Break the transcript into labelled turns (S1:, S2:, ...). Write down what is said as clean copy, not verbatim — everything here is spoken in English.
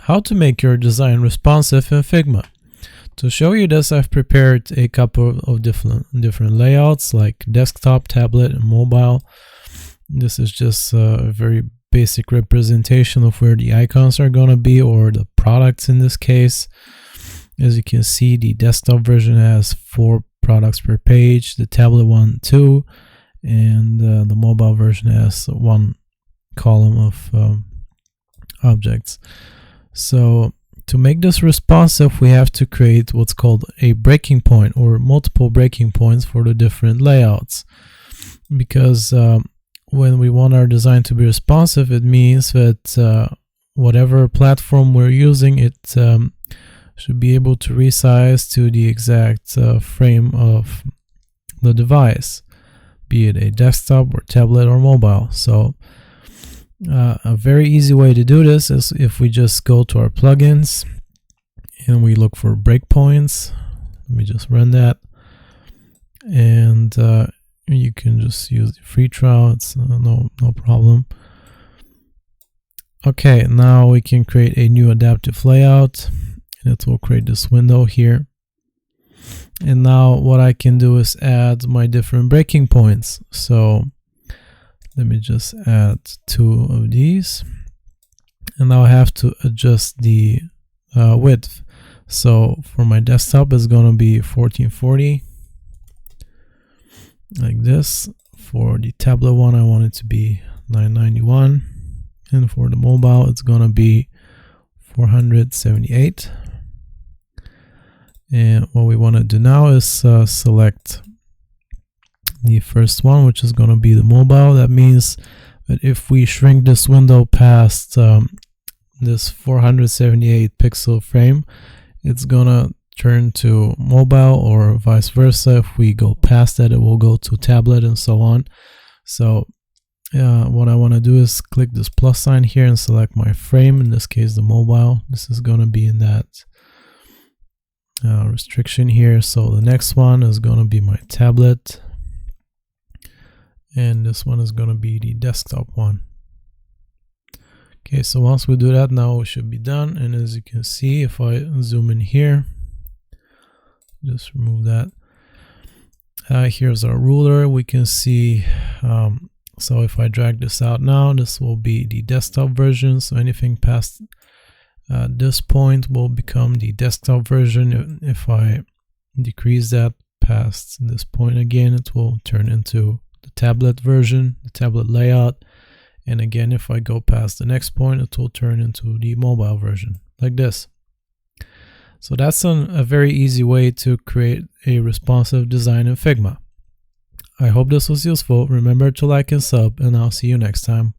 S1: how to make your design responsive in Figma. To show you this, I've prepared a couple of different layouts like desktop, tablet, and mobile. This is just a very basic representation of where the icons are going to be, or the products in this case. As you can see, the desktop version has 4 products per page, the tablet one 2, and the mobile version has 1 column of objects. So to make this responsive, we have to create what's called a breaking point, or multiple breaking points for the different layouts. Because when we want our design to be responsive, it means that whatever platform we're using, it should be able to resize to the exact frame of the device, be it a desktop or tablet or mobile. So a very easy way to do this is if we just go to our plugins and we look for breakpoints. Let me just run that, and you can just use the free trial. It's no problem. Okay, now we can create a new adaptive layout, and it will create this window here. And now what I can do is add my different breaking points. So let me just add 2 of these, and now I have to adjust the width. So for my desktop, it's going to be 1440, like this. For the tablet one, I want it to be 991, and for the mobile, it's going to be 478. And what we want to do now is select the first one, which is going to be the mobile. That means that if we shrink this window past this 478 pixel frame, it's going to turn to mobile, or vice versa. If we go past that, it will go to tablet, and so on. So what I want to do is click this plus sign here and select my frame, in this case the mobile. This is going to be in that restriction here. So the next one is going to be my tablet, and this one is going to be the desktop one. Okay, so once we do that, now we should be done. And as you can see, if I zoom in here, just remove that. Here's our ruler. We can see, so if I drag this out now, this will be the desktop version. So anything past this point will become the desktop version. If I decrease that past this point again, it will turn into the tablet version, the tablet layout. And again, if I go past the next point, it will turn into the mobile version, like this. So that's a very easy way to create a responsive design in Figma. I hope this was useful. Remember to like and sub, and I'll see you next time.